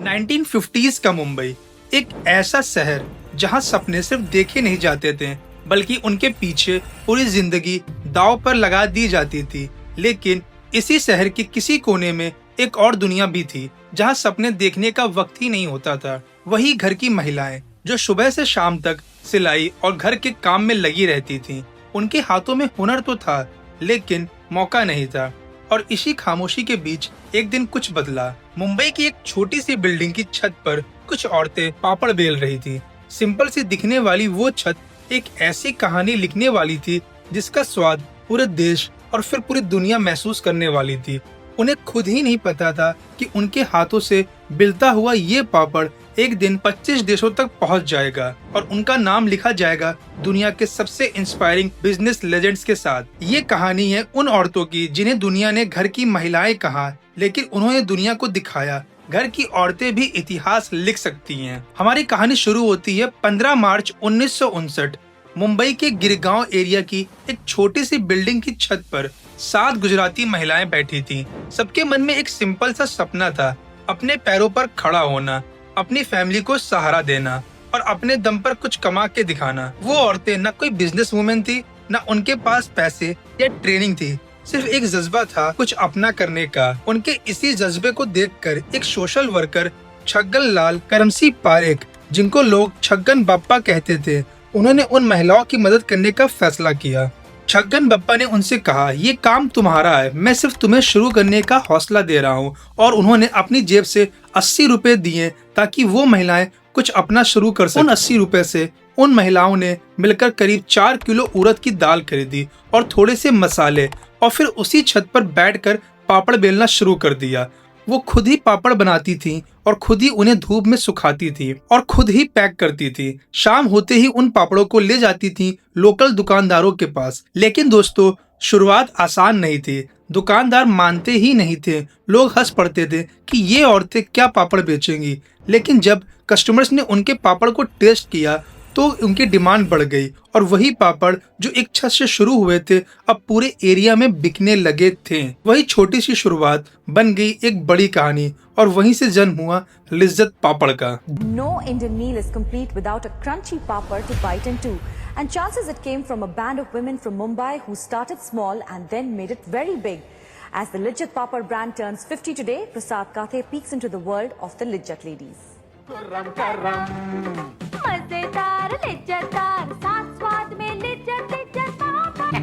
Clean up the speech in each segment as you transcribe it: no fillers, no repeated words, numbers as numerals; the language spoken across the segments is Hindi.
1950s का मुंबई एक ऐसा शहर जहां सपने सिर्फ देखे नहीं जाते थे बल्कि उनके पीछे पूरी जिंदगी दांव पर लगा दी जाती थी। लेकिन इसी शहर के किसी कोने में एक और दुनिया भी थी जहां सपने देखने का वक्त ही नहीं होता था। वही घर की महिलाएं जो सुबह से शाम तक सिलाई और घर के काम में लगी रहती थीं। उनके हाथों में हुनर तो था लेकिन मौका नहीं था। और इसी खामोशी के बीच एक दिन कुछ बदला। मुंबई की एक छोटी सी बिल्डिंग की छत पर कुछ औरतें पापड़ बेल रही थी। सिंपल सी दिखने वाली वो छत एक ऐसी कहानी लिखने वाली थी जिसका स्वाद पूरे देश और फिर पूरी दुनिया महसूस करने वाली थी। उन्हें खुद ही नहीं पता था कि उनके हाथों से बिलता हुआ ये पापड़ एक दिन 25 देशों तक पहुंच जाएगा और उनका नाम लिखा जाएगा दुनिया के सबसे इंस्पायरिंग बिजनेस लेजेंड्स के साथ। ये कहानी है उन औरतों की जिन्हें दुनिया ने घर की महिलाएं कहा, लेकिन उन्होंने दुनिया को दिखाया घर की औरतें भी इतिहास लिख सकती हैं। हमारी कहानी शुरू होती है 15 मार्च 1959। मुंबई के गिरगांव एरिया की एक छोटी सी बिल्डिंग की छत पर 7 गुजराती महिलाएं बैठी थीं। सबके मन में एक सिंपल सा सपना था, अपने पैरों पर खड़ा होना, अपनी फैमिली को सहारा देना और अपने दम पर कुछ कमा के दिखाना। वो औरतें न कोई बिजनेस वुमेन थी, न उनके पास पैसे या ट्रेनिंग थी, सिर्फ एक जज्बा था कुछ अपना करने का। उनके इसी जज्बे को देखकर एक सोशल वर्कर छगन लाल करमसी पारेख, जिनको लोग छगन बप्पा कहते थे, उन्होंने उन महिलाओं की मदद करने का फैसला किया। छगन बप्पा ने उनसे कहा, ये काम तुम्हारा है, मैं सिर्फ तुम्हें शुरू करने का हौसला दे रहा हूँ। और उन्होंने अपनी जेब से 80 रुपए दिए ताकि वो महिलाएं कुछ अपना शुरू कर सकें। उन 80 रुपए से उन महिलाओं ने मिलकर करीब 4 किलो उड़द की दाल खरीदी और थोड़े से मसाले और फिर उसी छत पर बैठकर पापड़ बेलना शुरू कर दिया। वो खुद ही पापड़ बनाती थीं और खुद ही उन्हें धूप में सुखाती थी और खुद ही पैक करती थी। शाम होते ही उन पापड़ों को ले जाती थी लोकल दुकानदारों के पास। लेकिन दोस्तों, शुरुआत आसान नहीं थी। दुकानदार मानते ही नहीं थे। लोग हंस पड़ते थे कि ये औरतें क्या पापड़ बेचेंगी। लेकिन जब कस्टमर्स ने उनके पापड़ को टेस्ट किया तो उनकी डिमांड बढ़ गई और वही पापड़ जो एक छत से शुरू हुए थे अब पूरे एरिया में बिकने लगे थे। वही छोटी सी शुरुआत बन गई एक बड़ी कहानी और वहीं से जन्म हुआ लिज्जत पापड़ का। No Indian meal is complete without a crunchy papad to bite into, and chances it came from a band of women from Mumbai who started small and then made it very big. As the Lijjat Papad brand turns 50 today, Prasad Kathe peeks into the world of the Lijjat ladies. मजेदार लिज्जतदार साथ स्वाद में लिज्जत लिज्जत पापड़।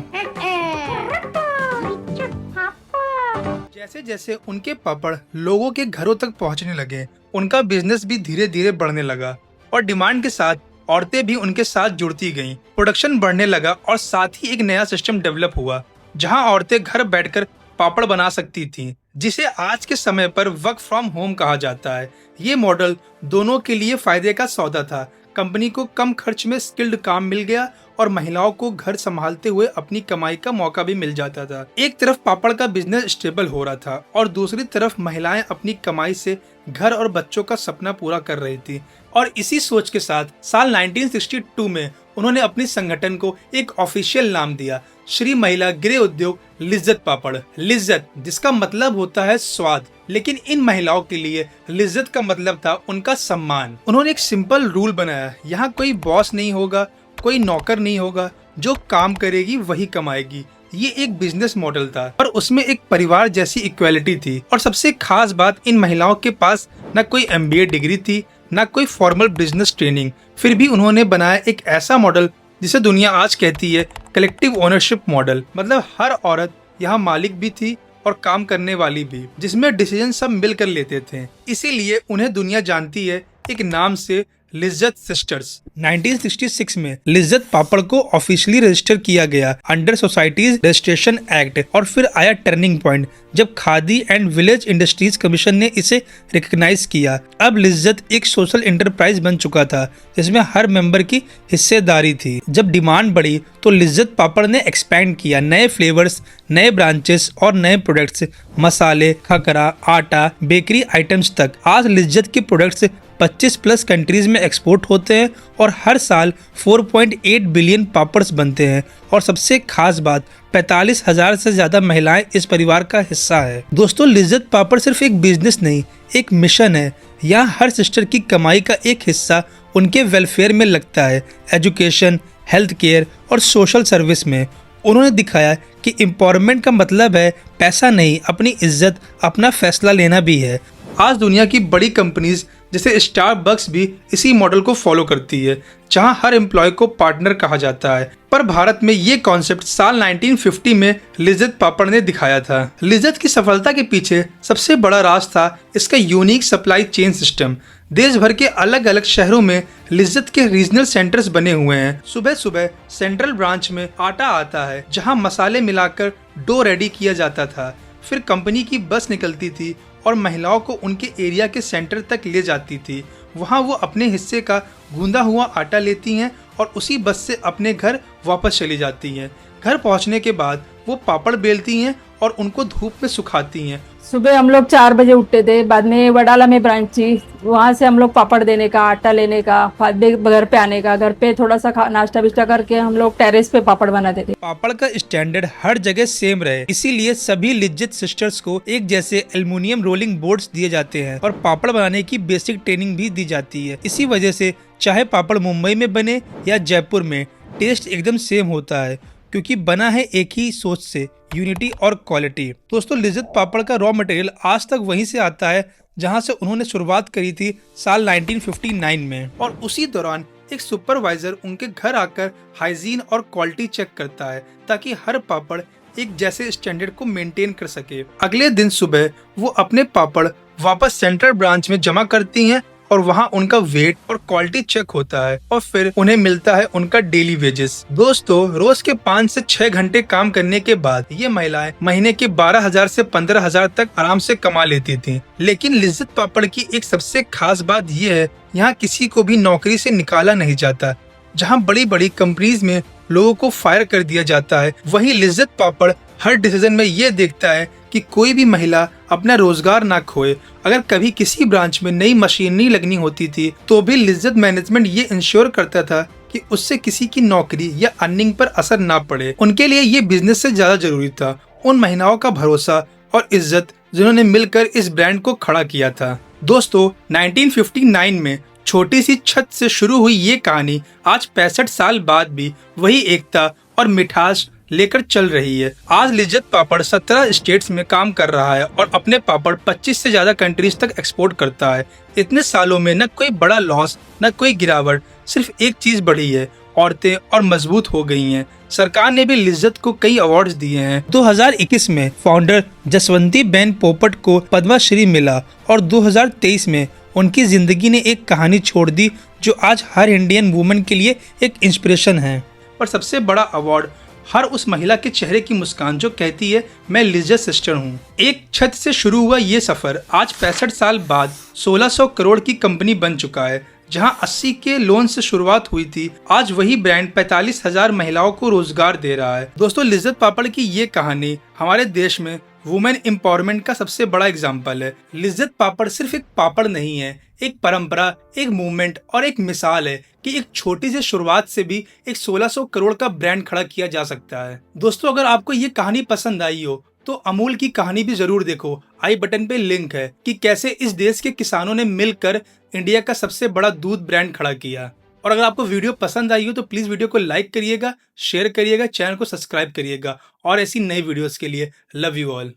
जैसे जैसे उनके पापड़ लोगों के घरों तक पहुंचने लगे, उनका बिजनेस भी धीरे धीरे बढ़ने लगा और डिमांड के साथ औरतें भी उनके साथ जुड़ती गईं। प्रोडक्शन बढ़ने लगा और साथ ही एक नया सिस्टम डेवलप हुआ जहां औरतें घर बैठकर पापड़ बना सकती थीं, जिसे आज के समय पर वर्क फ्रॉम होम कहा जाता है। ये मॉडल दोनों के लिए फायदे का सौदा था। कंपनी को कम खर्च में स्किल्ड काम मिल गया और महिलाओं को घर संभालते हुए अपनी कमाई का मौका भी मिल जाता था। एक तरफ पापड़ का बिजनेस स्टेबल हो रहा था और दूसरी तरफ महिलाएं अपनी कमाई से घर और बच्चों का सपना पूरा कर रही थी। और इसी सोच के साथ साल 1962 में उन्होंने अपने संगठन को एक ऑफिशियल नाम दिया, श्री महिला गृह उद्योग लिज्जत पापड़। लिज्जत जिसका मतलब होता है स्वाद, लेकिन इन महिलाओं के लिए लिज्जत का मतलब था उनका सम्मान। उन्होंने एक सिंपल रूल बनाया, यहाँ कोई बॉस नहीं होगा, कोई नौकर नहीं होगा, जो काम करेगी वही कमाएगी। ये एक बिजनेस मॉडल था और उसमें एक परिवार जैसी इक्वालिटी थी। और सबसे खास बात, इन महिलाओं के पास न कोई MBA डिग्री थी, न कोई फॉर्मल बिजनेस ट्रेनिंग। फिर भी उन्होंने बनाया एक ऐसा मॉडल जिसे दुनिया आज कहती है कलेक्टिव ओनरशिप मॉडल। मतलब हर औरत यहाँ मालिक भी थी और काम करने वाली भी, जिसमें डिसीजन सब मिलकर लेते थे। इसीलिए उन्हें दुनिया जानती है एक नाम से, लिज्जत सिस्टर्स। 1966 में लिज्जत पापड़ को ऑफिशियली रजिस्टर किया गया अंडर सोसाइटीज रजिस्ट्रेशन एक्ट। और फिर आया टर्निंग पॉइंट जब khadi and village industries commission ने इसे रिकॉग्नाइज किया। अब लिज्जत एक सोशल एंटरप्राइज बन चुका था जिसमें हर मेंबर की हिस्सेदारी थी। जब डिमांड बढ़ी तो लिज्जत पापड़ ने एक्सपैंड किया, नए फ्लेवर्स, नए ब्रांचेस और नए प्रोडक्ट्स, मसाले, खकरा, आटा, बेकरी आइटम्स तक। आज लिज्जत के प्रोडक्ट्स 25 प्लस कंट्रीज में एक्सपोर्ट होते हैं और हर साल 4.8 बिलियन पापड्स बनते हैं। और सबसे खास बात, 45,000 से ज्यादा महिलाएं इस परिवार का हिस्सा है। दोस्तों, लिज्जत पापड़ सिर्फ एक बिजनेस नहीं, एक मिशन है। यहाँ हर सिस्टर की कमाई का एक हिस्सा उनके वेलफेयर में लगता है, एजुकेशन, हेल्थ केयर और सोशल सर्विस में। उन्होंने दिखाया कि एम्पावरमेंट का मतलब है पैसा नहीं, अपनी इज्जत, अपना फैसला लेना भी है। आज दुनिया की बड़ी कंपनीज जैसे स्टारबक्स भी इसी मॉडल को फॉलो करती है, जहां हर एम्प्लॉय को पार्टनर कहा जाता है। पर भारत में ये कॉन्सेप्ट साल 1950 में लिज्जत पापड़ ने दिखाया था। लिज्जत की सफलता के पीछे सबसे बड़ा राज था इसका यूनिक सप्लाई चेन सिस्टम। देश भर के अलग अलग शहरों में लिज्जत के रीजनल सेंटर्स बने हुए हैं। सुबह सुबह सेंट्रल ब्रांच में आटा आता है, जहां मसाले मिलाकर डो रेडी किया जाता था। फिर कंपनी की बस निकलती थी और महिलाओं को उनके एरिया के सेंटर तक ले जाती थी। वहां वो अपने हिस्से का गूंदा हुआ आटा लेती हैं और उसी बस से अपने घर वापस चली जाती हैं। घर पहुंचने के बाद वो पापड़ बेलती हैं और उनको धूप में सुखाती हैं। सुबह हम लोग 4 बजे उठते थे, बाद में वडाला में ब्रांच थी, वहाँ से हम लोग पापड़ देने का, आटा लेने का, बाद में घर पे आने का, घर पे थोड़ा सा नाश्ता बिस्टा करके हम लोग टेरेस पे पापड़ बनाते थे। पापड़ का स्टैंडर्ड हर जगह सेम रहे, इसीलिए सभी लिज्जत सिस्टर्स को एक जैसे एल्युमिनियम रोलिंग बोर्ड्स दिए जाते हैं और पापड़ बनाने की बेसिक ट्रेनिंग भी दी जाती है। इसी वजह से चाहे पापड़ मुंबई में बने या जयपुर में, टेस्ट एकदम सेम होता है, क्योंकि बना है एक ही सोच से, यूनिटी और क्वालिटी। दोस्तों, लिज्जत पापड़ का रॉ मटेरियल आज तक वहीं से आता है जहां से उन्होंने शुरुआत करी थी साल 1959 में। और उसी दौरान एक सुपरवाइजर उनके घर आकर हाइजीन और क्वालिटी चेक करता है, ताकि हर पापड़ एक जैसे स्टैंडर्ड को मेंटेन कर सके। अगले दिन सुबह वो अपने पापड़ वापस सेंट्रल ब्रांच में जमा करती हैं और वहाँ उनका वेट और क्वालिटी चेक होता है और फिर उन्हें मिलता है उनका डेली वेजेस। दोस्तों, रोज के 5 से 6 घंटे काम करने के बाद ये महिलाएं महीने के 12,000 से 15,000 तक आराम से कमा लेती थी। लेकिन लिज्जत पापड़ की एक सबसे खास बात यह है, यहाँ किसी को भी नौकरी से निकाला नहीं जाता। जहाँ बड़ी बड़ी कंपनीज में लोगों को फायर कर दिया जाता है, वहीं लिज्जत पापड़ हर डिसीजन में ये देखता है कि कोई भी महिला अपना रोजगार ना खोए। अगर कभी किसी ब्रांच में नई मशीनरी लगनी होती थी तो भी लिज्जत मैनेजमेंट ये इंश्योर करता था कि उससे किसी की नौकरी या अर्निंग पर असर ना पड़े। उनके लिए ये बिजनेस से ज्यादा जरूरी था उन महिलाओं का भरोसा और इज्जत जिन्होंने मिलकर इस ब्रांड को खड़ा किया था। दोस्तों, 1959 में छोटी सी छत से शुरू हुई ये कहानी आज 65 साल बाद भी वही एकता और मिठास लेकर चल रही है। आज लिज्जत पापड़ 17 स्टेट्स में काम कर रहा है और अपने पापड़ 25 से ज्यादा कंट्रीज तक एक्सपोर्ट करता है। इतने सालों में न कोई बड़ा लॉस, न कोई गिरावट, सिर्फ एक चीज बढ़ी है, औरतें और मजबूत हो गई हैं। सरकार ने भी लिज्जत को कई अवार्ड्स दिए हैं। 2021 में फाउंडर जसवंती बेन पोपट को पद्मश्री मिला और 2023 में उनकी जिंदगी ने एक कहानी छोड़ दी जो आज हर इंडियन वुमेन के लिए एक इंस्पिरेशन है। पर सबसे बड़ा अवार्ड हर उस महिला के चेहरे की मुस्कान जो कहती है, मैं लिज्जत सिस्टर हूँ। एक छत से शुरू हुआ ये सफर आज 65 साल बाद 1600 करोड़ की कंपनी बन चुका है। जहां 80 के लोन से शुरुआत हुई थी, आज वही ब्रांड 45,000 महिलाओं को रोजगार दे रहा है। दोस्तों, लिज्जत पापड़ की ये कहानी हमारे देश में वुमेन एम्पावरमेंट का सबसे बड़ा एग्जाम्पल है। लिज्जत पापड़ सिर्फ एक पापड़ नहीं है, एक परंपरा, एक मूवमेंट और एक मिसाल है कि एक छोटी सी शुरुआत से भी एक 1600 करोड़ का ब्रांड खड़ा किया जा सकता है। दोस्तों, अगर आपको ये कहानी पसंद आई हो तो अमूल की कहानी भी जरूर देखो। आई बटन पे लिंक है कि कैसे इस देश के किसानों ने मिलकर इंडिया का सबसे बड़ा दूध ब्रांड खड़ा किया। और अगर आपको वीडियो पसंद आई हो तो प्लीज वीडियो को लाइक करिएगा, शेयर करिएगा, चैनल को सब्सक्राइब करिएगा और ऐसी नई वीडियोस के लिए लव यू ऑल।